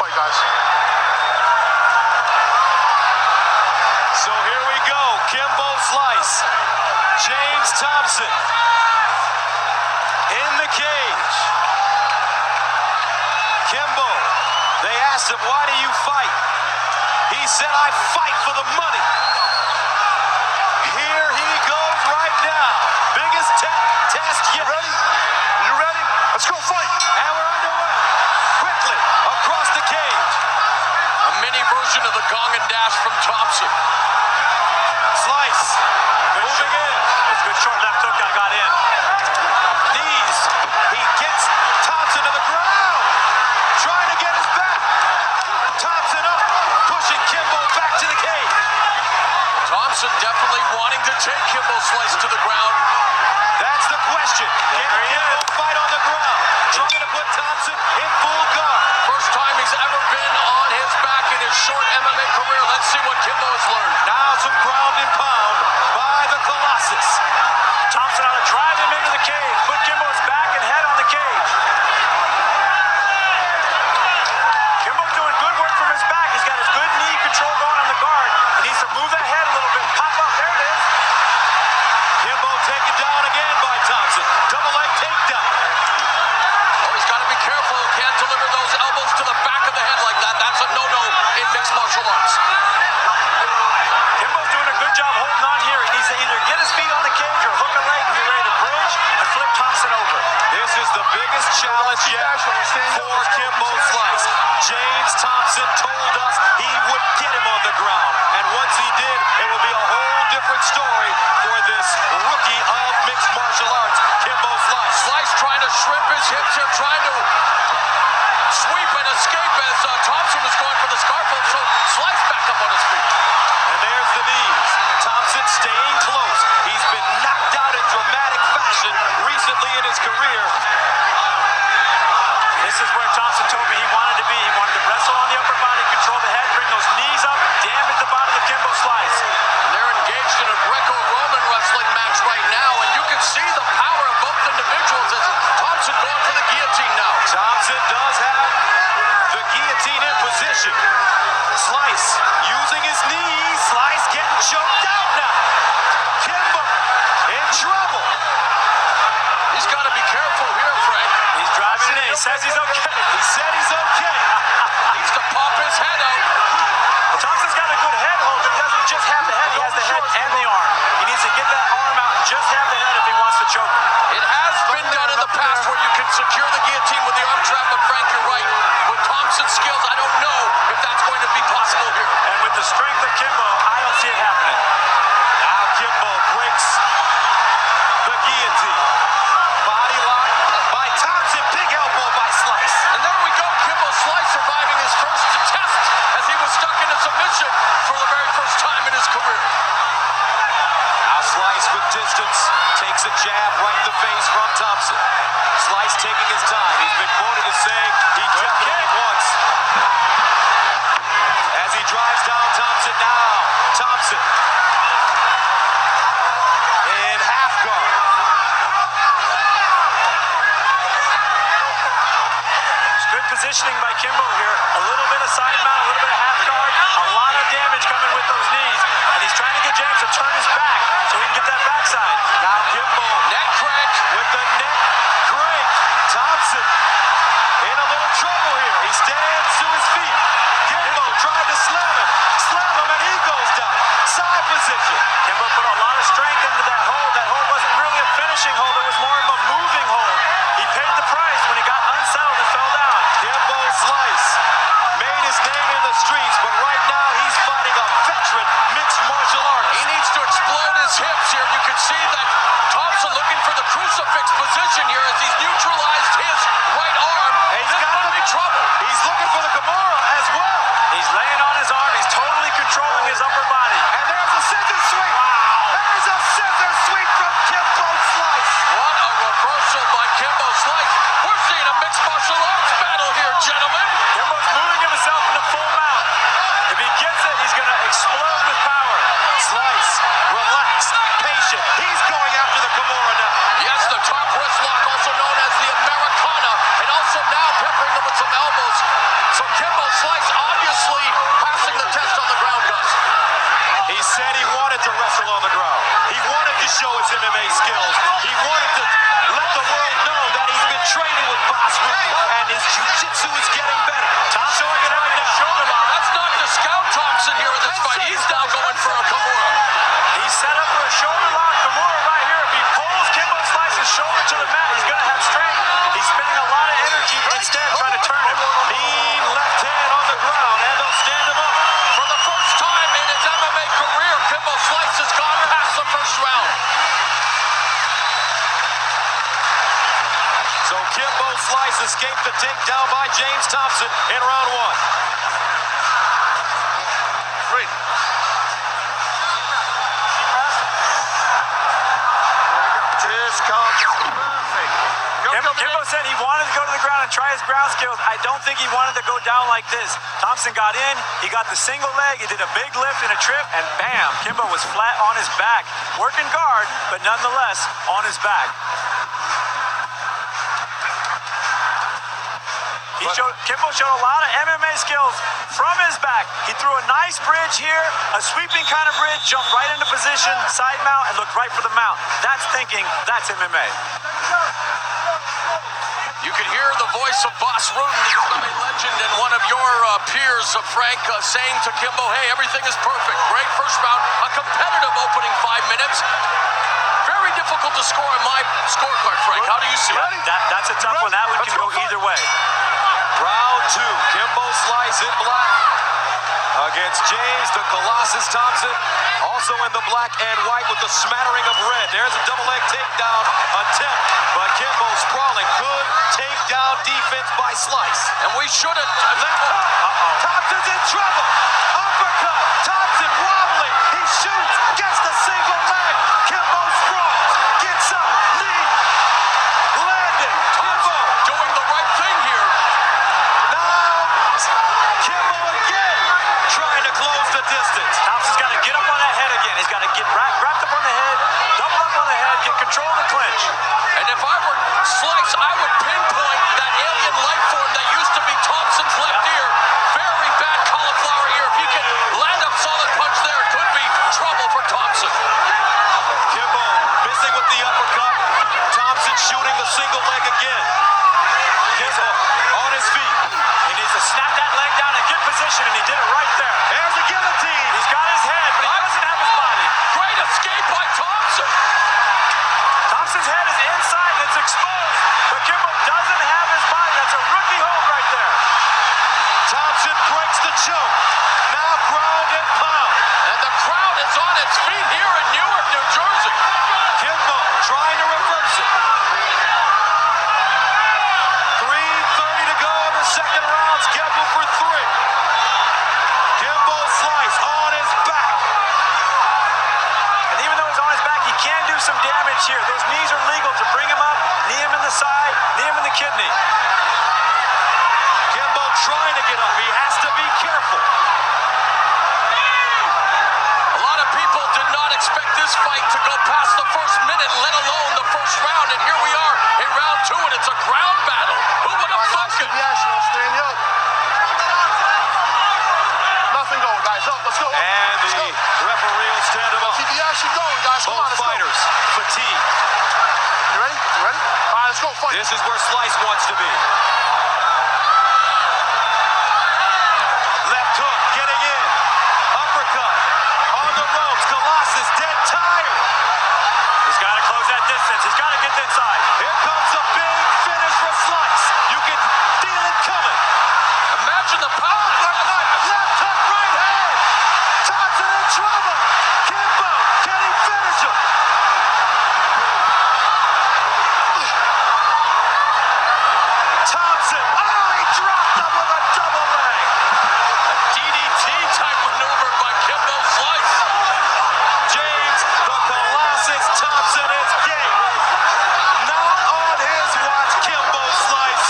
fight, guys. So here we go. Kimbo Slice. James Thompson in the cage. Kimbo, they asked him, why do you fight? He said, I fight for the money. Here he goes right now. Biggest test yet. You ready? You ready? Let's go fight. And we're underway. Quickly across the cage. A mini version of the gong and dash from Thompson. Slice. Moving in. It's a good short left hook that got in. Knees. He gets Thompson to the ground. Trying to get his back. Thompson up. Pushing Kimbo back to the cage. Thompson definitely wanting to take Kimbo Slice to the ground. That's the question. Can Kimbo fight on the ground? Trying to put Thompson in full guard. First time he's ever been on his back in his short MMA career. Let's see what Kimbo has learned. Now some ground and pound by the Colossus. Thompson ought to drive him into the cage. Put Kimbo's back and head on the cage. Kimbo's doing good work from his back. He's got his good knee control going on the guard. He needs to move that head a little bit. Pop up. There it is. Kimbo taken down again by Thompson. Double leg takedown. Oh, he's got to be careful. Can't deliver those elbows to the back of the head like that. That's a no-no in mixed martial arts. Kimbo's doing a good job holding on here. He needs to either get his feet on the cage or hook a leg and get ready to bridge and flip Thompson over. This is the biggest challenge yet for Kimbo Slice. James Thompson told us he would get him on the ground. And once he did, it will be a whole different story for this rookie of mixed martial arts, Kimbo Slice. Slice trying to shrimp his hips here, trying to sweep and escape as Thompson was going for the scarf hold. So Slice back up on his feet. And there's the knees. Thompson staying close. He's been knocked out in dramatic fashion recently in his career. This is where Thompson told me he wanted to be. He wanted to wrestle on the upper body, control the head, bring those knees up, and damage the bottom of Kimbo Slice. And they're engaged in a Greco-Roman wrestling match right now, and you can see the power of both individuals as Thompson going for the guillotine now. Thompson does have the guillotine in position. Slice using his knees. Slice getting choked out now. Kimbo in trouble. He's got to be careful here, Frank. He's driving it in. He says he's okay. He said he's okay. Needs to pop his head out. Well, Thompson's got a good head hold, but he doesn't just have the head. He has the head and the arm. He needs to get that arm out and just have the head if he wants to choke him. It has been done in the past where you can secure the guillotine with the arm trap, but Frank, you're right. With Thompson's skills, I don't know if that's going to be possible here. And with the strength of Kimbo, I don't see it happening. Now Kimbo breaks the guillotine. Body lock by Thompson. Big elbow by Slice. And there we go, Kimbo Slice surviving his first test as he was stuck in a submission for the very first time in his career. Now Slice with distance takes a jab right in the face from Thompson. Slice taking his time. He's been quoted as saying he definitely wants. As he drives down Thompson now. Thompson in half guard. It's good positioning by Kimbo here. A little bit of side mount, a little bit of half guard. A lot of damage coming with those knees. And he's trying to get James to turn his back so he can get that backside. Now Kimbo Neck crank. with the neck crank. Thompson in a little trouble here. He stands to his feet. Kimbo tried to slam him, and he goes down. Side position. Kimbo put a lot of strength into that hold. That hold wasn't really a finishing hold. It was more of a moving hold. He paid the price when he got unsettled and fell down. Kimbo Slice made his name in the streets, but right now he's fighting a veteran mixed martial artist. He needs to explode his hips here. You can see that Thompson looking for the crucifix position here as he's neutralized his right arm. He's This got could be trouble. He's looking for show his MMA skills. He wanted to let the world know that he's been training with Boss Rudy, and his jiu-jitsu is getting better. Thompson showing it right now. Shoulder lock. That's not to scout Thompson here in this fight. He's now going for a Kimura. He's set up for a shoulder lock. Kimura right here. If he pulls Kimbo Slice's shoulder to the mat, he's going to have strength. He's spending a lot of energy instead trying to turn him. Mean left hand on the ground, and they'll stand him up. For the first time in his MMA career, Kimbo Slice has gone past the first round. So Kimbo Slice escaped the takedown by James Thompson in round 1. Kimbo said he wanted to go to the ground and try his ground skills. I don't think he wanted to go down like this. Thompson got in, he got the single leg, he did a big lift and a trip, and bam, Kimbo was flat on his back. Working guard, but nonetheless on his back. Kimbo showed a lot of MMA skills from his back. He threw a nice bridge here, a sweeping kind of bridge, jumped right into position, side mount, and looked right for the mount. That's thinking, that's MMA. You can hear the voice of Boss Rudy, the MMA legend, and one of your peers, Frank, saying to Kimbo, hey, everything is perfect. Great first round, a competitive opening 5 minutes. Very difficult to score on my scorecard, Frank. How do you see it? That's a tough one. That one can go either way. Round 2, Kimbo Slice in black against James the Colossus Thompson, also in the black and white with a smattering of red. There's a double leg takedown attempt, but Kimbo sprawling. Good takedown defense by Slice. And we should have... Thompson's in trouble. Uppercut. Thompson wobbling. He shoots. Gets the single leg. Kimbo sprawls. Gets up. Lead. Landing. Kimbo doing the right thing here. Kimbo again, trying to close the distance. Thompson's got to get up on that head again. He's got to get wrapped up on the head, double up on the head, get control of the clinch. And if I were Slice, I would pinpoint that alien life form that used to be Thompson's left ear. Very bad cauliflower ear. If he can land a solid punch there, it could be trouble for Thompson. Kimbo missing with the uppercut. Thompson shooting the single leg again. Kimbo on his feet. He needs to snap that leg down and get position, and he did it right there. There's a guillotine. He's got his head, but he doesn't have his body. Great escape by Thompson. Thompson's head is inside and it's exposed, but Kimbo doesn't have his body. That's a rookie hold right there. Thompson breaks the choke. Now ground and pound. And the crowd is on its feet here in Newark, New Jersey. Kimbo trying to reverse it. 3:30 to go in the second round, scheduled for 3. Kimbo Slice on his back. And even though he's on his back, he can do some damage here. Those knees are legal to bring him up, knee him in the side, knee him in the kidney. Kimbo trying to get up. He has to be careful. A lot of people did not expect this fight to go past the first minute, let alone the first round. And here we are in round 2, and it's a ground battle. Who would have thunk it? Nothing going, guys. Up, let's go. And the referee will stand him up. Keep the action going, guys. Come on, Both let's fighters fatigued. go. You ready? You ready? All right, let's go. Fight. This is where Slice wants to be. Left hook, getting in. Uppercut. On the ropes. Colossus dead tired. He's got to close that distance. He's got to get inside. Here comes a big finish for Slice. You can feel it coming. Imagine the power. Left hook, right hand. Thompson in trouble. Kimbo, can he finish him? Thompson, he dropped him with a double leg. DDT type maneuver by Kimbo Slice. James the Colossus Thompson is game. Not on his watch, Kimbo Slice.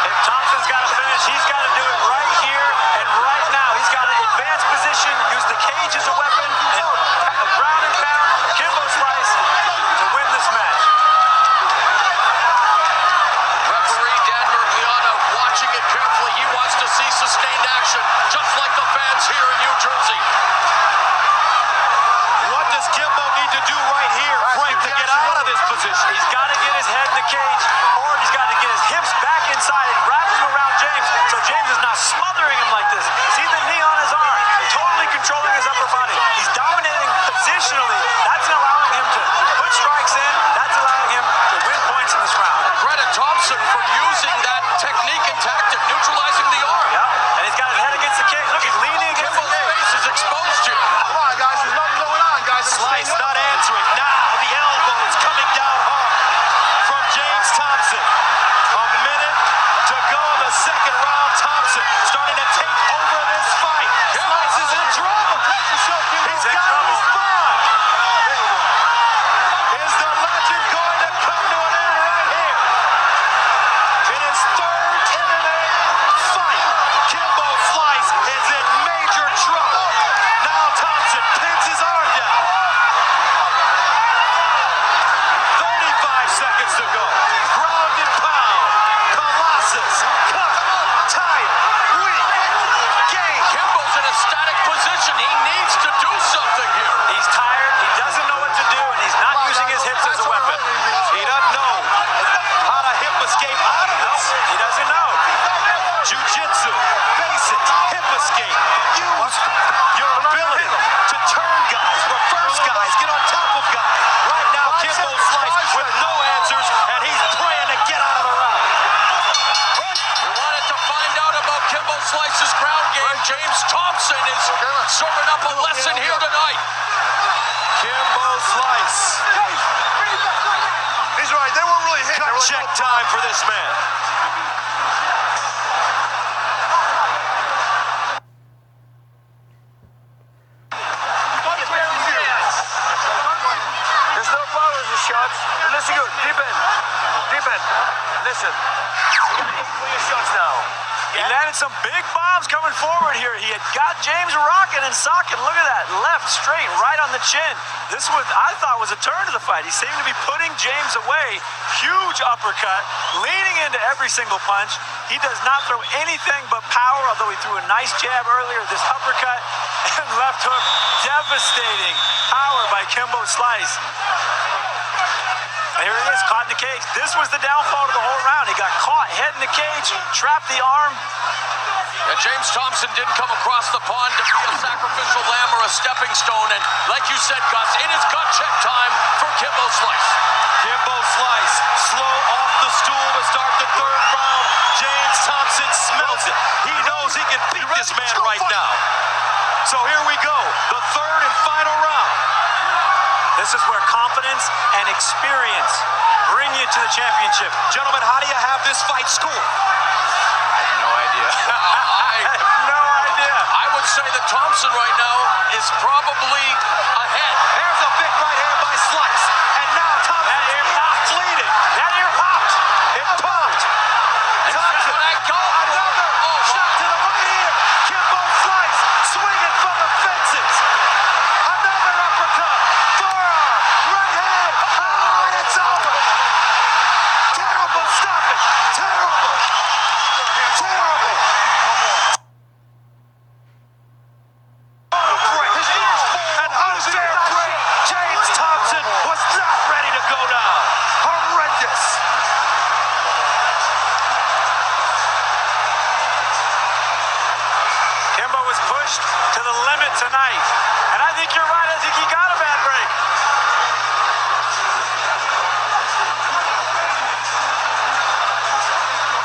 If Thompson's got to finish, he's got to do it right here and right now. He's got to advance position, use the cage as a weapon, and ground and pound Kimbo Slice to win this match. Referee Dan Mergliano watching it carefully. He wants to see sustained action, just like the fans here in New Jersey. What does Kimbo need to do right position. He's got to get his head in the cage, or he's got to get his hips back inside and wrap him around James, so James is not smothering him like this. See the knee on his arm, totally controlling his upper body. He's dominating positionally. That's allowing him to put strikes in. That's allowing him to win points in this round. Credit Thompson for using that technique and tactic, neutralizing the arm. Yeah, and he's got his head against the cage. Look, he's leaning against the Kimbo's cage. face is exposed here. Come on, guys. There's nothing going on, guys. Slice not answering. Now the elbow is coming down hard from James Thompson. A minute to go in the second round. Thompson starting to take over this fight. Slice is in trouble. He's in got to trouble. respond. Is the legend going to come to an end right here? In his third MMA fight, Kimbo Slice is in major trouble. Now Thompson pins his arm down. 35 seconds to go. Ground and pound. Colossus. Cut. Tight. Weak. Game. Kimbo's in a static position. He needs to do something here. He's tired. He doesn't know what to do, and he's not using his hips as a weapon. He doesn't know how to hip escape out of this. He doesn't know. Jiu-jitsu, basics, hip escape. Use your ability to turn guys, reverse guys, get on top of guys. Right now, Kimbo Slice with no answers, and he's praying to get out of the round. We wanted to find out about Kimbo Slice's ground game. James Thompson is serving up a lesson here tonight. Kimbo Slice. He's right. They weren't really hitting. Cut check time for this man. There's no power in the shots. And listen good. Deep in. Deep in. Listen. For your shots now. He landed some big bombs coming forward here. He had got James rocking and socking. Look at that. Left, straight, right on the chin. This was, I thought, was a turn to the fight. He seemed to be putting James away. Huge uppercut, leaning into every single punch. He does not throw anything but power, although he threw a nice jab earlier. This uppercut and left hook, devastating power by Kimbo Slice. Here it is, caught in the cage. This was the downfall of the whole round. He got caught, head in the cage, trapped the arm. Yeah, James Thompson didn't come across the pond to be a sacrificial lamb or a stepping stone. And like you said, Gus, it is gut check time for Kimbo Slice. Kimbo Slice, slow off the stool to start the third round. James Thompson smells it. He knows he can beat this man right now. So here we go, the third and final round. This is where confidence and experience bring you to the championship. Gentlemen, how do you have this fight scored? No idea. I have no idea. I would say that Thompson right now is probably ahead. There's a big right hand by Slice. And now Thompson's That ear ear popped. bleeding. That ear popped. It popped. Thompson, That go. another Oh, shot to the right ear. Kimbo Slice swinging from the fences. Another uppercut. Forearm. Right hand. Oh, and it's over. Terrible stoppage. Terrible. Terrible. Break. An unfair break. James Thompson was not ready to go down. Horrendous. Kimbo was pushed to the limit tonight. And I think you're right. I think he got a bad break.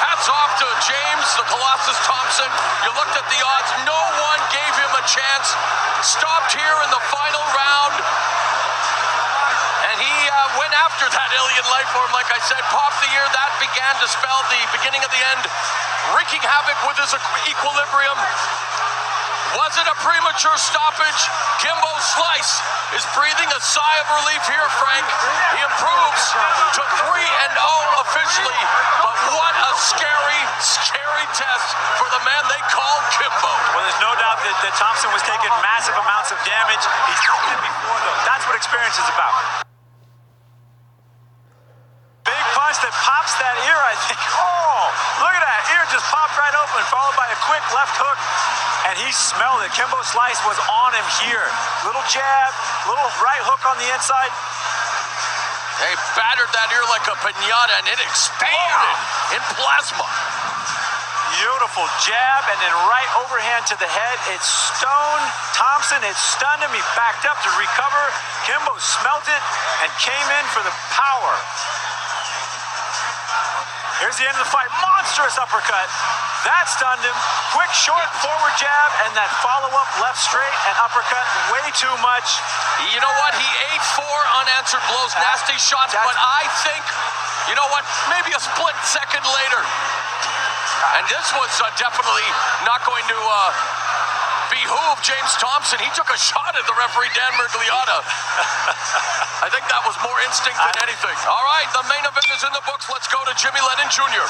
hats off to James, the Colossus Thompson. You looked at the odds. No one gave him a chance. Stopped here in the final round. And he went after that alien life form, like I said. Popped the ear. That began to spell the beginning of the end. Wreaking havoc with his equilibrium. Was it a premature stoppage? Kimbo Slice is breathing a sigh of relief here, Frank. He improves to 3-0 officially, but what a scary, scary test for the man they call Kimbo. Well, there's no doubt that Thompson was taking massive amounts of damage. He's taken it before, though. That's what experience is about. Big punch that pops that ear, I think. Oh, look at that. Ear just popped right open, followed by a quick left hook. And he smelled it. Kimbo Slice was on him here. Little jab, little right hook on the inside. They battered that ear like a piñata, and it exploded in plasma. Beautiful jab, and then right overhand to the head. It stoned Thompson. It stunned him. He backed up to recover. Kimbo smelt it and came in for the power. Here's the end of the fight. Monstrous uppercut. That stunned him. Quick, short, forward jab, and that follow-up left straight and uppercut. Way too much. You know what? He ate 4 unanswered blows, nasty shots, but I think, you know what? Maybe a split second later. And this was definitely not going to behoove James Thompson. He took a shot at the referee, Dan Mergliata. I think that was more instinct than anything. All right, the main event is in the books. Let's go to Jimmy Lennon Jr.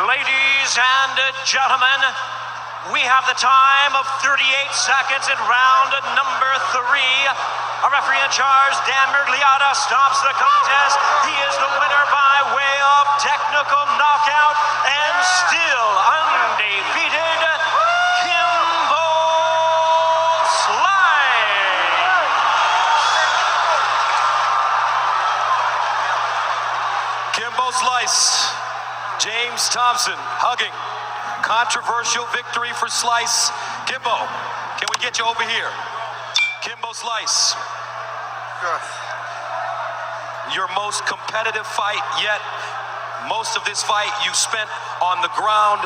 Ladies and gentlemen, we have the time of 38 seconds in round number 3. Our referee in charge, Dan Mergliata, stops the contest. He is the winner by way of technical knockout and still undefeated, Kimbo Slice. Kimbo Slice, James Thompson hugging. Controversial victory for Slice. Kimbo, can we get you over here? Kimbo Slice. Yes. Your most competitive fight yet. Most of this fight you spent on the ground.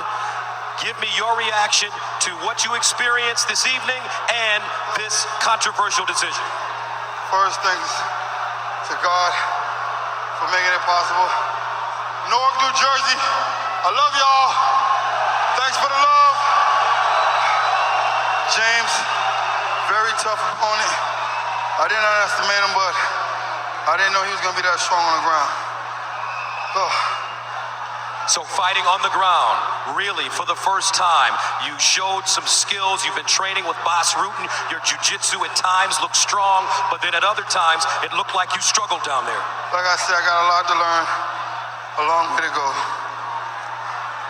Give me your reaction to what you experienced this evening and this controversial decision. First, thanks to God for making it possible. Newark, New Jersey, I love y'all. Thanks for the love. James, very tough opponent. I didn't underestimate him, but I didn't know he was going to be that strong on the ground. Oh. So fighting on the ground, really, for the first time, you showed some skills. You've been training with Bas Rutten. Your jiu-jitsu at times looked strong, but then at other times, it looked like you struggled down there. Like I said, I got a lot to learn, a long way to go.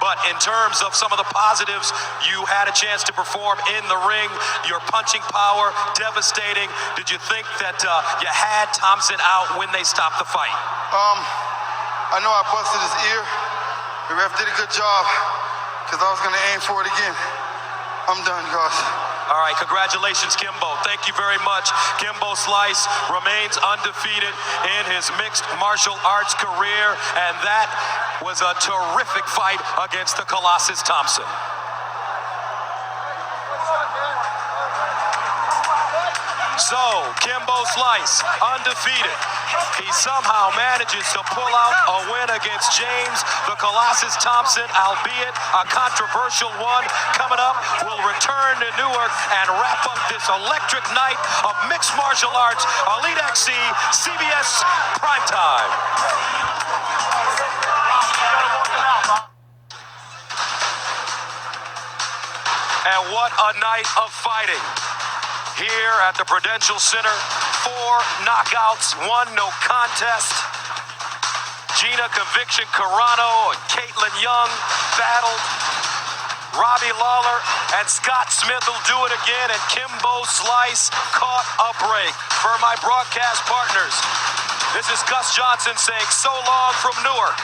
But in terms of some of the positives, you had a chance to perform in the ring. Your punching power, devastating. Did you think that you had Thompson out when they stopped the fight? I know I busted his ear. The ref did a good job because I was going to aim for it again. I'm done, guys. All right, congratulations, Kimbo. Thank you very much. Kimbo Slice remains undefeated in his mixed martial arts career, and that was a terrific fight against the Colossus Thompson. So, Kimbo Slice, undefeated. He somehow manages to pull out a win against James the Colossus Thompson, albeit a controversial one. Coming up, we'll return to Newark and wrap up this electric night of mixed martial arts. Elite XC, CBS Primetime. And what a night of fighting. Here at the Prudential Center, 4 knockouts, 1 no contest. Gina Conviction Carano and Caitlin Young battled. Robbie Lawler and Scott Smith will do it again, and Kimbo Slice caught a break. For my broadcast partners, this is Gus Johnson saying so long from Newark.